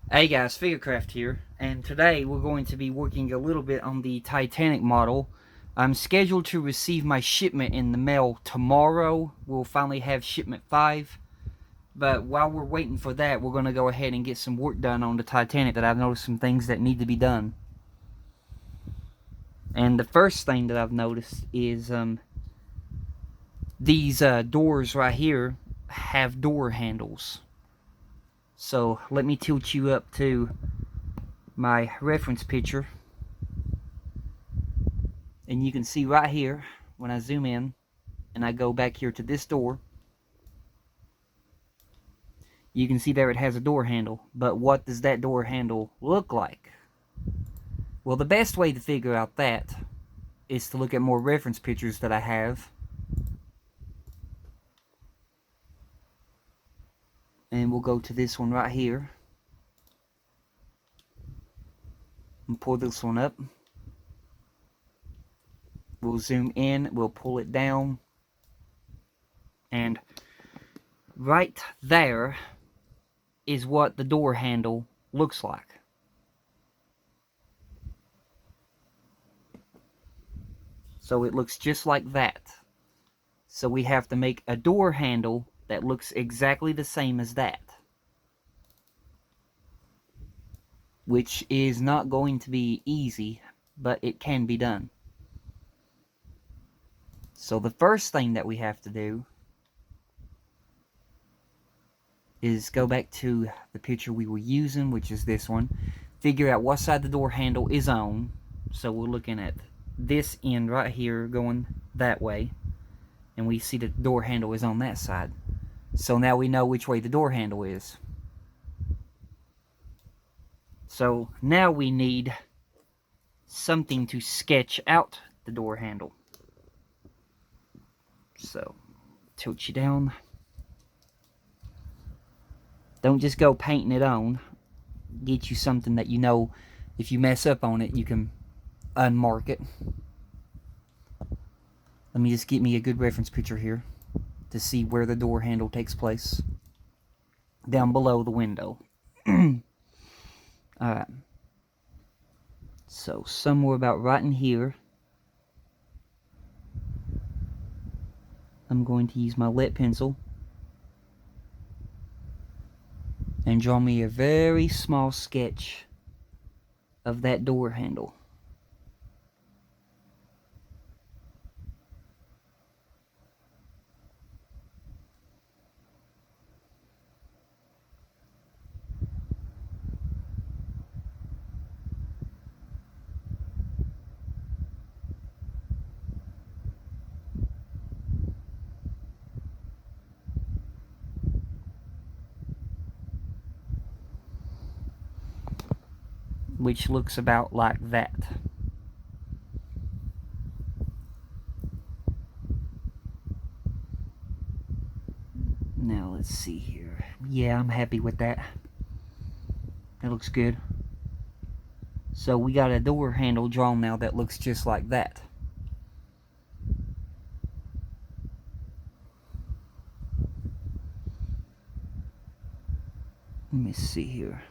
Hey guys, Figurecraft here, and today we're going to be working a little bit on the Titanic model. I'm scheduled to receive my shipment in the mail tomorrow. We'll finally have shipment 5, but while we're waiting for that, we're going to go ahead and get some work done on the Titanic that I've noticed some things that need to be done. And the first thing that I've noticed is these doors right here have door handles. So let me tilt you up to my reference picture, and you can see right here when I zoom in and I go back here to this door, you can see there it has a door handle. But what does that door handle look like? Well, the best way to figure out that is to look at more reference pictures that I have. And we'll go to this one right here and pull this one up. We'll zoom in, we'll pull it down, and right there is what the door handle looks like. So it looks just like that. So we have to make a door handle that looks exactly the same as that, which is not going to be easy, but it can be done. So the first thing that we have to do is go back to the picture we were using, which is this one. Figure out what side the door handle is on. So we're looking at this end right here going that way, and we see the door handle is on that side. So now we know which way the door handle is. So now we need something to sketch out the door handle. So tilt you down. Don't just go painting it on. Get you something that you know if you mess up on it, you can unmark it. Let me just get me a good reference picture here to see where the door handle takes place. Down below the window. Alright. So somewhere about right in here, I'm going to use my lead pencil and draw me a very small sketch of that door handle. Which looks about like that. Now let's see here. Yeah, I'm happy with that. That looks good. So we got a door handle drawn now that looks just like that. Let me see here.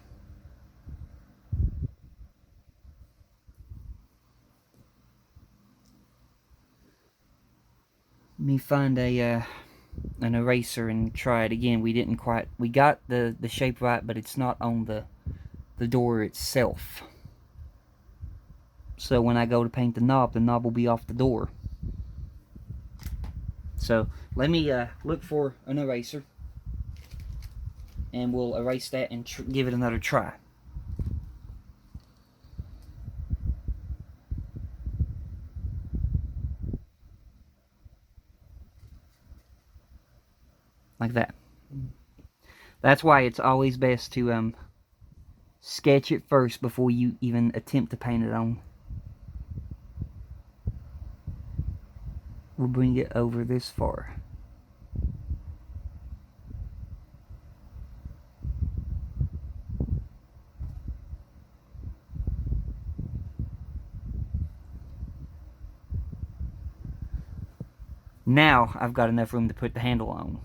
Let me find an eraser and try it again. We got the shape right, but it's not on the door itself. So when I go to paint the knob will be off the door. So let me look for an eraser, and we'll erase that and give it another try. Like that. That's why it's always best to sketch it first before you even attempt to paint it on. We'll bring it over this far. Now I've got enough room to put the handle on.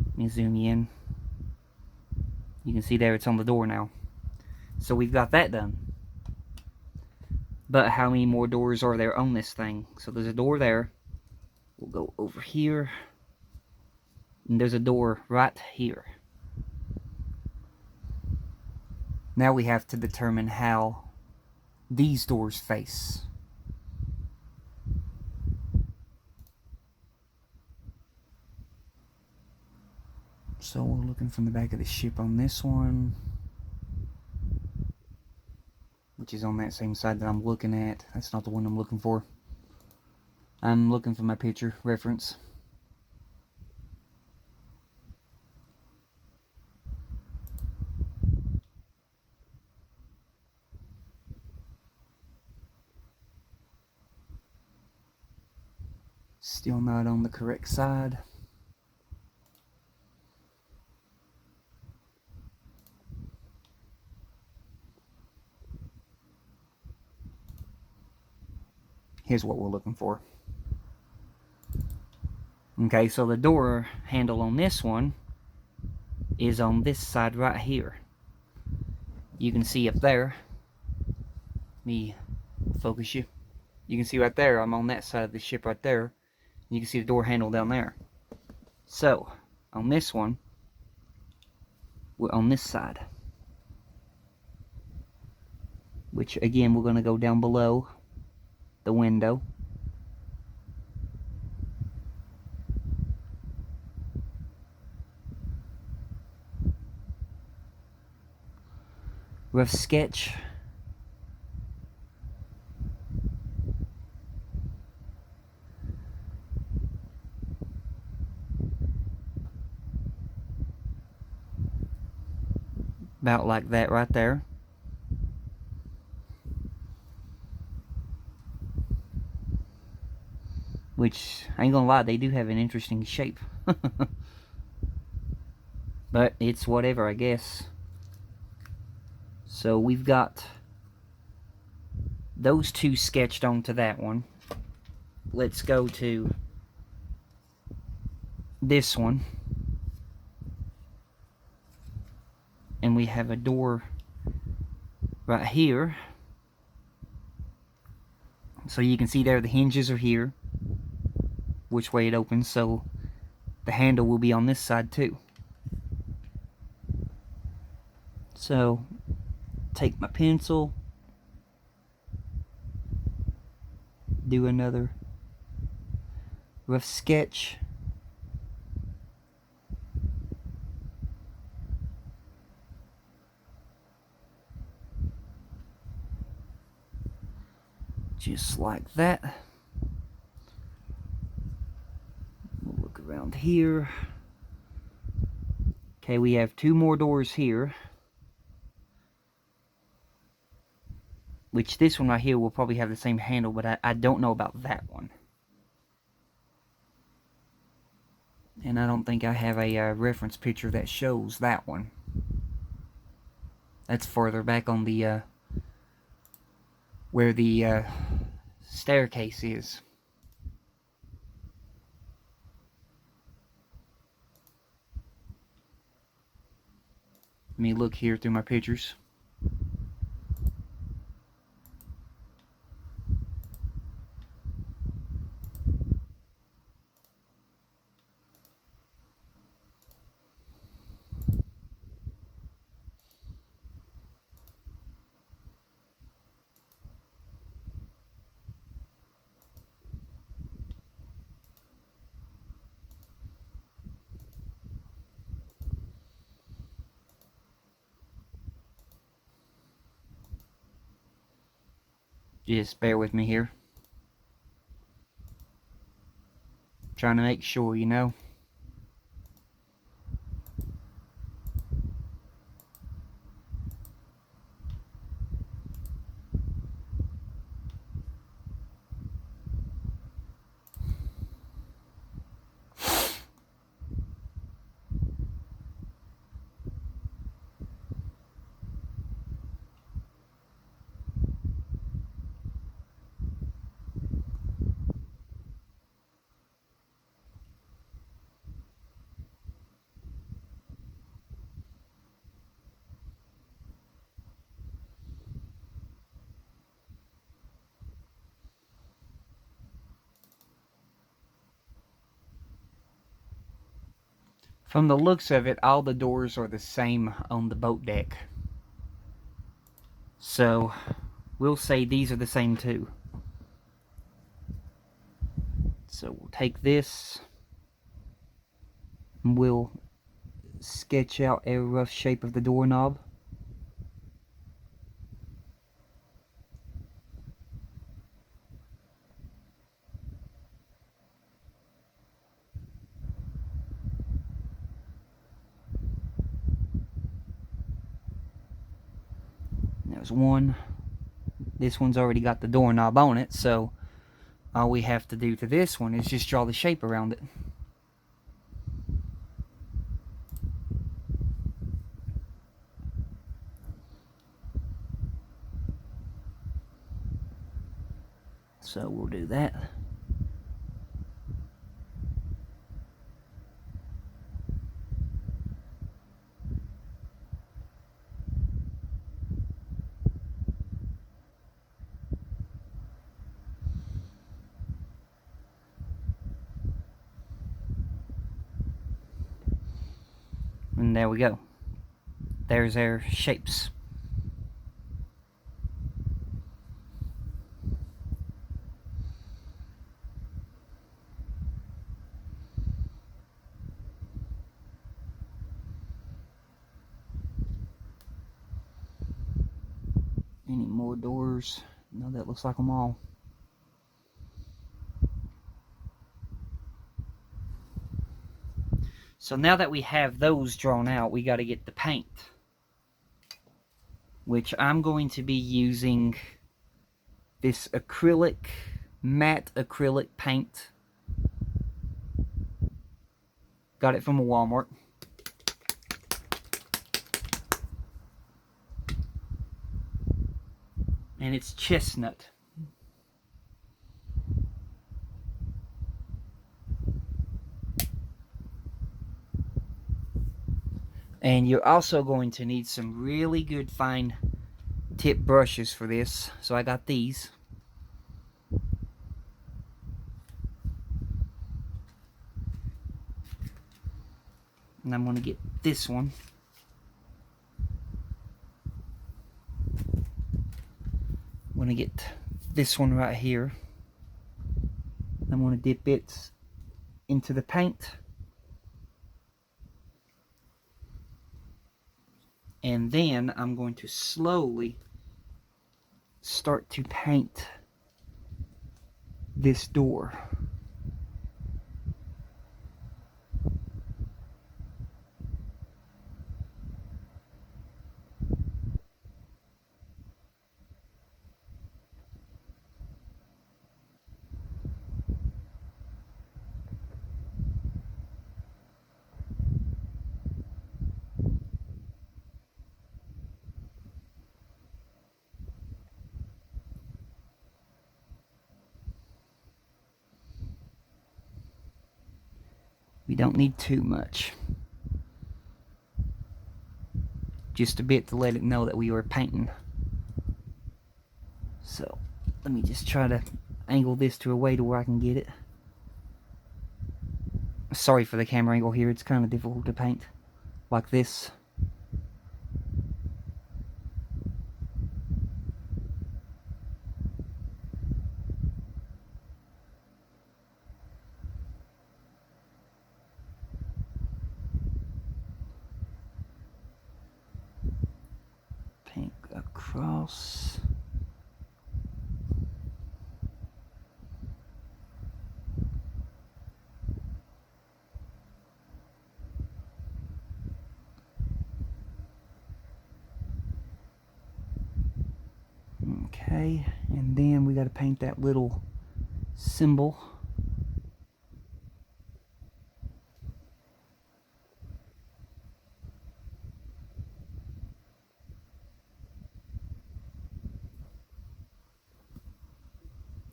Let me zoom in. You can see there it's on the door now. So we've got that done. But how many more doors are there on this thing? So there's a door there. We'll go over here. And there's a door right here. Now we have to determine how these doors face. So we're looking from the back of the ship on this one, which is on that same side that I'm looking at. That's not the one I'm looking for. I'm looking for my picture reference. Still not on the correct side. Here's what we're looking for. Okay, so the door handle on this one is on this side right here. You can see up there. Let me focus you. You can see right there, I'm on that side of the ship right there. You can see the door handle down there. So, on this one, we're on this side. Which, again, we're going to go down below the window. Rough sketch. About like that right there. Which, I ain't gonna lie, they do have an interesting shape. But it's whatever, I guess. So we've got those two sketched onto that one. Let's go to this one. And we have a door right here. So you can see there the hinges are here, which way it opens, so the handle will be on this side too. So take my pencil, do another rough sketch. Just like that. We'll look around here. Okay, we have two more doors here. Which this one right here will probably have the same handle, but I don't know about that one. And I don't think I have a reference picture that shows that one. That's further back on the where the staircase is. Let me look here through my pictures. Just bear with me here. Trying to make sure, you know. From the looks of it, all the doors are the same on the boat deck. So, we'll say these are the same too. So we'll take this and we'll sketch out a rough shape of the doorknob. There's one. This one's already got the doorknob on it, so all we have to do to this one is just draw the shape around it. So we'll do that. And there we go. There's our shapes. Any more doors? No, that looks like them all. So now that we have those drawn out, we got to get the paint, which I'm going to be using this acrylic, matte acrylic paint. Got it from a Walmart. And it's chestnut. And you're also going to need some really good fine tip brushes for this. So I got these. And I'm going to get this one. I'm going to get this one right here. I'm going to dip it into the paint. And then I'm going to slowly start to paint this door. We don't need too much. Just a bit to let it know that we were painting. So, let me just try to angle this to a way to where I can get it. Sorry for the camera angle here, it's kind of difficult to paint like this. Paint across. Okay, and then we got to paint that little symbol.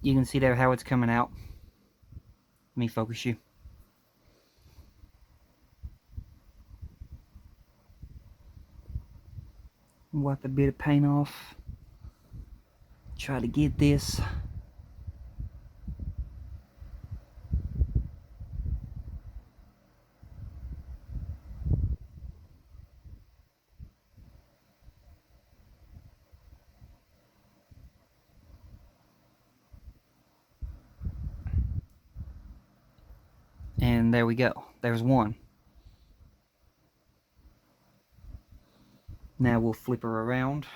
You can see there how it's coming out. Let me focus you. Wipe a bit of paint off. Try to get this. And there we go. There's one. Now we'll flip her around.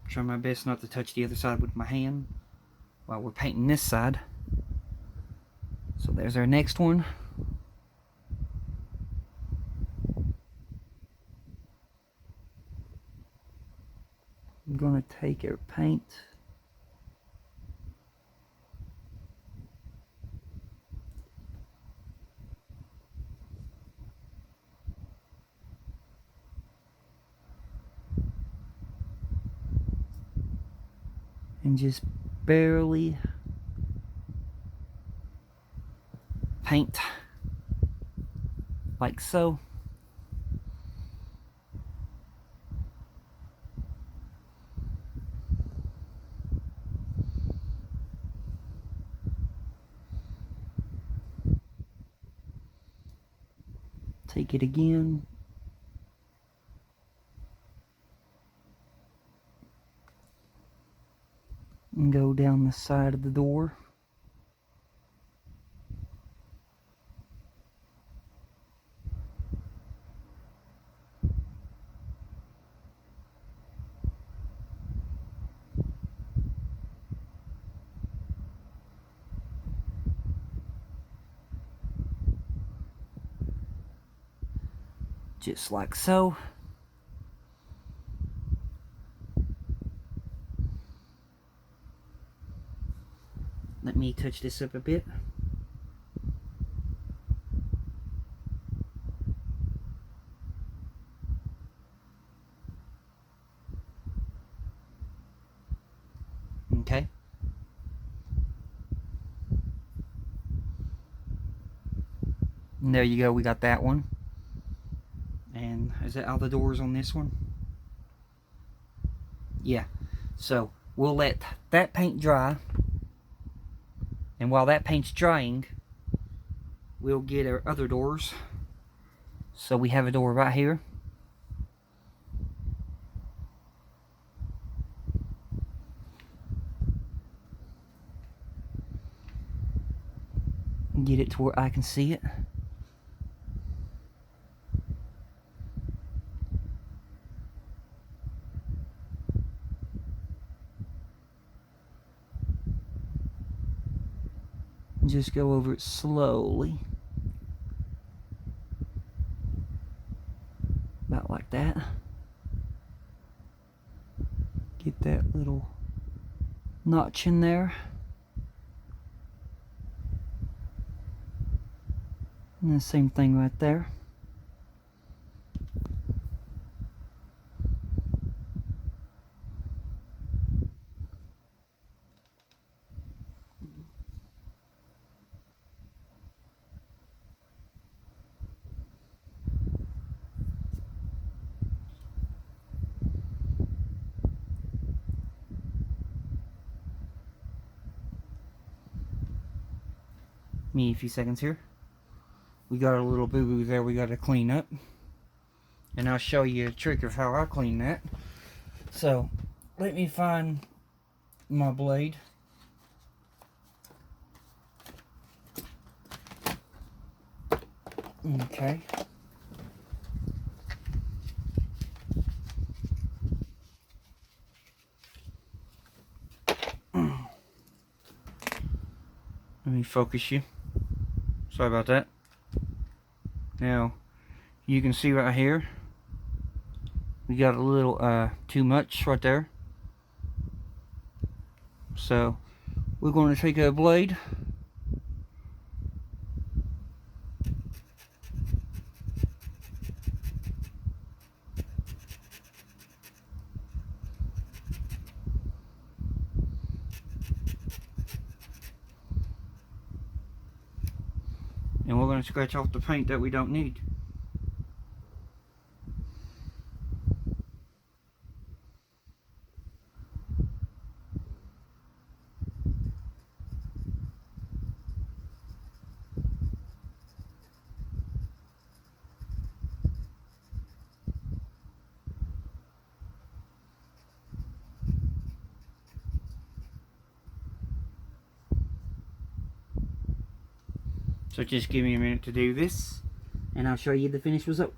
Try my best not to touch the other side with my hand while we're painting this side. So there's our next one. I'm going to take our paint. And just barely paint like so. Take it again. And go down the side of the door. Just like so. Let me touch this up a bit. Okay. And there you go, we got that one. And is that all the doors on this one? Yeah. So we'll let that paint dry. And while that paint's drying, we'll get our other doors. So we have a door right here. Get it to where I can see it. Just go over it slowly. About like that. Get that little notch in there. And the same thing right there. Me a few seconds here. We got a little boo-boo there we got to clean up. And I'll show you a trick of how I clean that. So, let me find my blade. Okay. Let me focus you. Sorry about that. Now, you can see right here, we got a little too much right there. So, we're going to take a blade. And we're going to scratch off the paint that we don't need. So just give me a minute to do this, and I'll show you the finished result.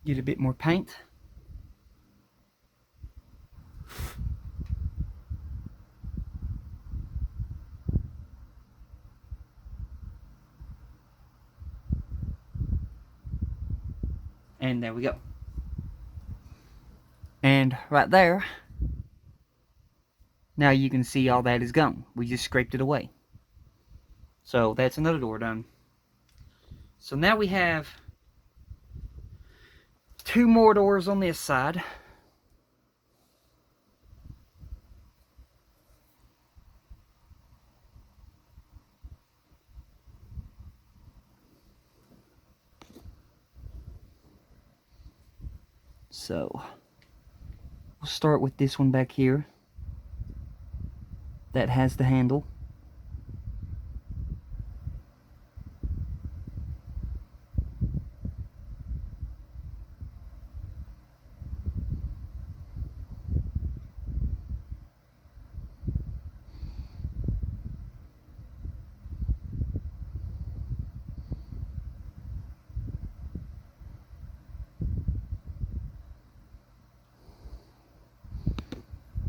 Get a bit more paint. And there we go. And right there, now you can see all that is gone. We just scraped it away. So that's another door done. So now we have 2 more doors on this side. So we'll start with this one back here that has the handle.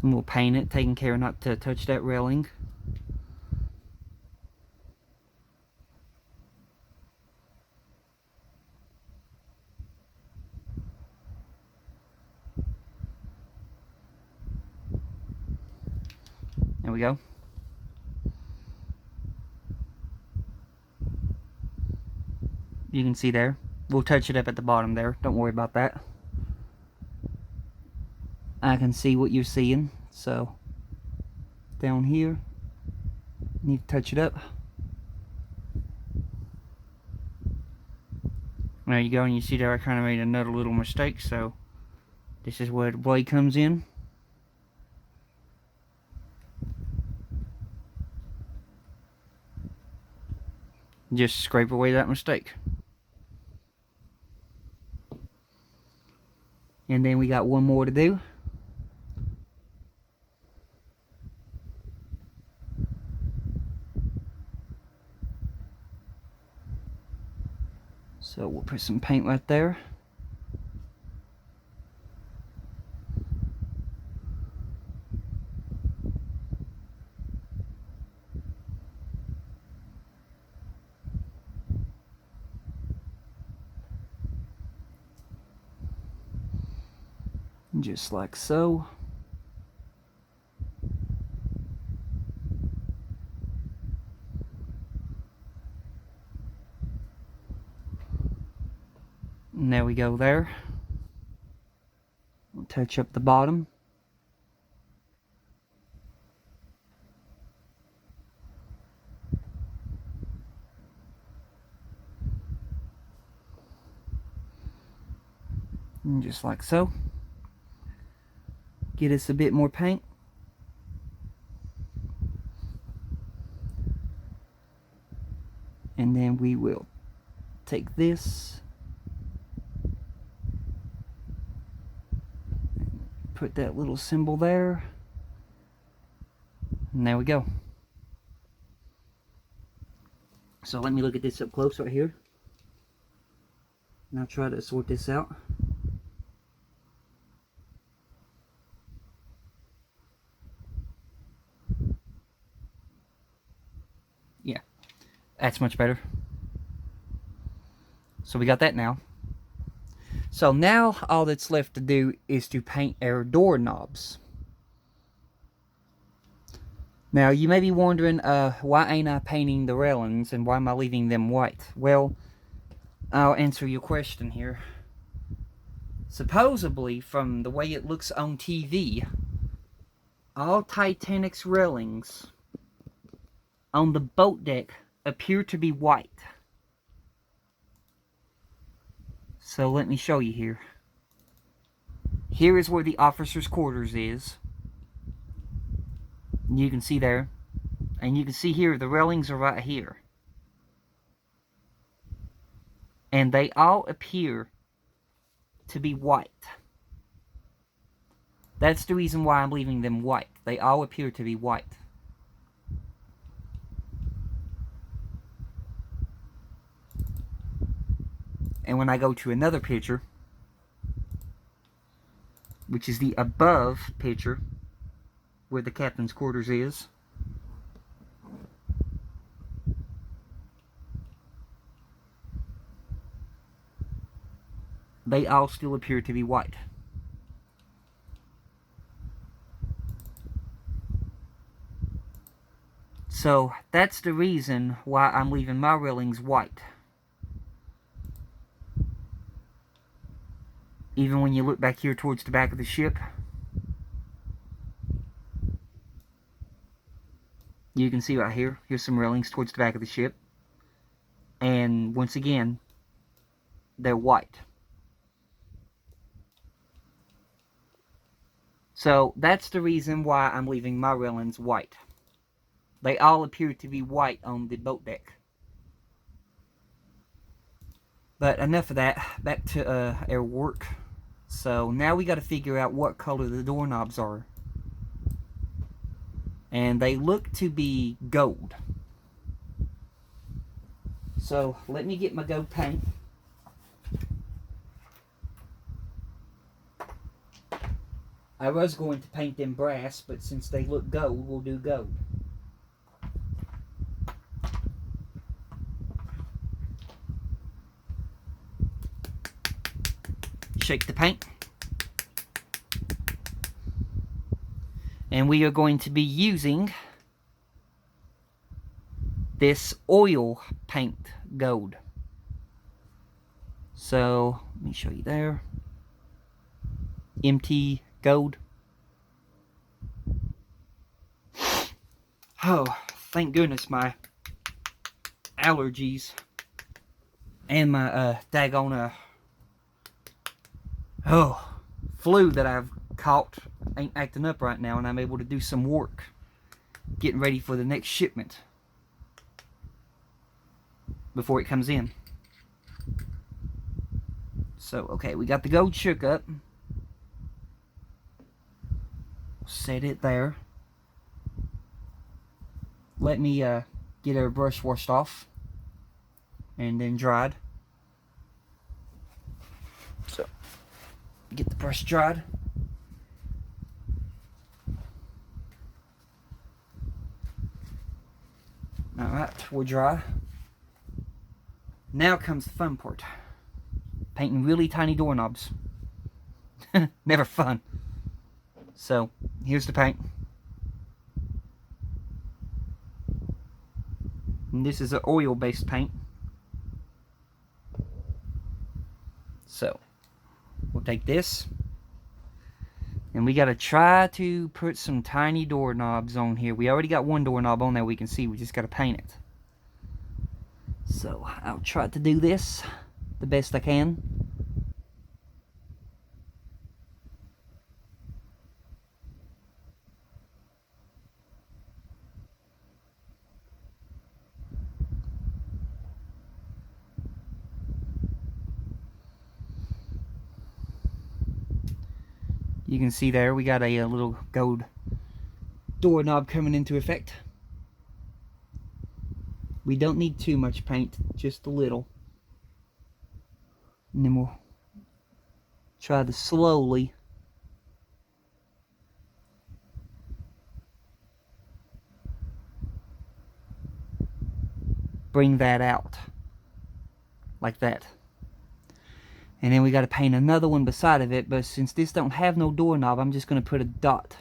And we'll paint it, taking care not to touch that railing. There we go. You can see there. We'll touch it up at the bottom there. Don't worry about that. I can see what you're seeing. So down here, need to touch it up. There you go, and you see there I kind of made another little mistake, so this is where the blade comes in. Just scrape away that mistake. And then we got one more to do. So we'll put some paint right there. Just like so. And there we go there. We'll touch up the bottom. And just like so. Get us a bit more paint. And then we will take this, put that little symbol there, and there we go. So let me look at this up close right here, and I'll try to sort this out. Yeah, that's much better. So we got that now. So now all that's left to do is to paint our doorknobs. Now you may be wondering, why ain't I painting the railings and why am I leaving them white? Well, I'll answer your question here. Supposedly, from the way it looks on TV, all Titanic's railings on the boat deck appear to be white. So let me show you here. Here is where the officer's quarters is. You can see there. And you can see here, the railings are right here. And they all appear to be white. That's the reason why I'm leaving them white. They all appear to be white. And when I go to another picture, which is the above picture, where the captain's quarters is, they all still appear to be white. So that's the reason why I'm leaving my railings white. Even when you look back here towards the back of the ship, you can see right here, here's some railings towards the back of the ship. And once again, they're white. So that's the reason why I'm leaving my railings white. They all appear to be white on the boat deck. But enough of that, back to our work. So now we got to figure out what color the doorknobs are. And they look to be gold. So let me get my gold paint. I was going to paint them brass, but since they look gold, we'll do gold. Shake the paint. And we are going to be using this oil paint gold. So, let me show you there. MT gold. Oh, thank goodness my allergies and my daggone flu that I've caught ain't acting up right now, and I'm able to do some work getting ready for the next shipment before it comes in. So, okay, we got the gold shook up. Set it there. Let me get our brush washed off and then dried. So, get the brush dried. Alright, we're dry. Now comes the fun part. Painting really tiny doorknobs. Never fun. So, here's the paint. And this is an oil-based paint. So, we'll take this. And we got to try to put some tiny doorknobs on here. We already got one doorknob on there we can see. We just got to paint it. So, I'll try to do this the best I can. You can see there we got a little gold doorknob coming into effect. We don't need too much paint, just a little. And then we'll try to slowly bring that out. Like that. And then we got to paint another one beside of it, but since this don't have no doorknob, I'm just going to put a dot.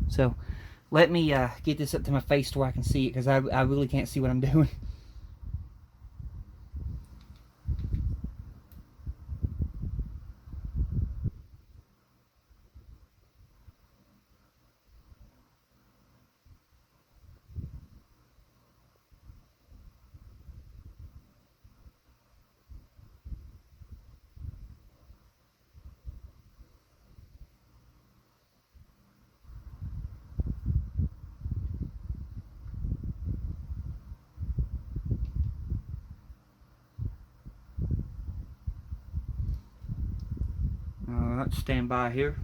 So, let me get this up to my face to where I can see it, because I really can't see what I'm doing. stand by here.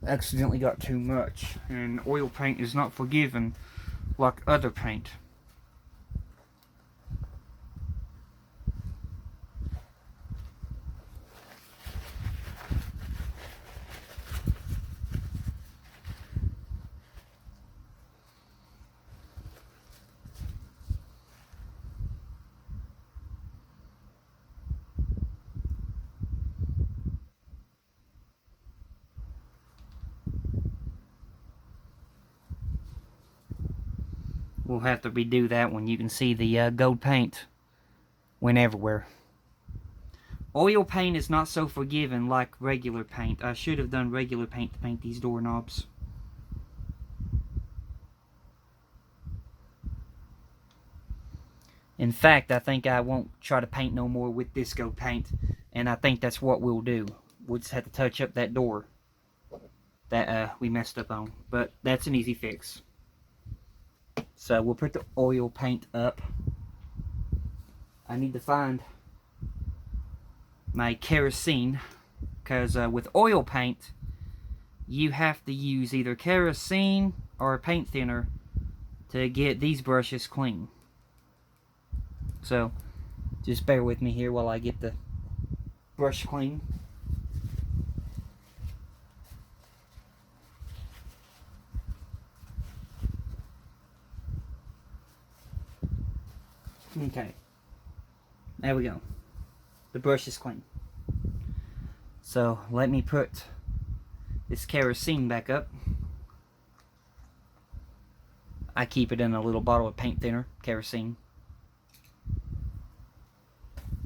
Accidentally got too much, and oil paint is not forgiven like other paint. We'll have to redo that one. You can see the gold paint went everywhere. Oil paint is not so forgiving like regular paint. I should have done regular paint to paint these doorknobs. In fact, I think I won't try to paint no more with this gold paint, and I think that's what we'll do. We'll just have to touch up that door that we messed up on, but that's an easy fix. So we'll put the oil paint up. I need to find my kerosene, because with oil paint you have to use either kerosene or a paint thinner to get these brushes clean. So just bear with me here while I get the brush clean. Okay, there we go. The brush is clean. So let me put this kerosene back up. I keep it in a little bottle of paint thinner, kerosene.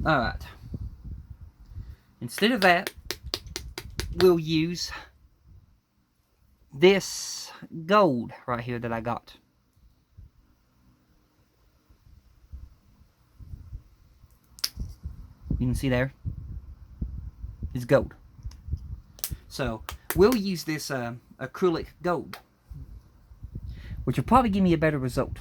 Alright. Instead of that, we'll use this gold right here that I got. You can see there, it's gold. So we'll use this acrylic gold, which will probably give me a better result.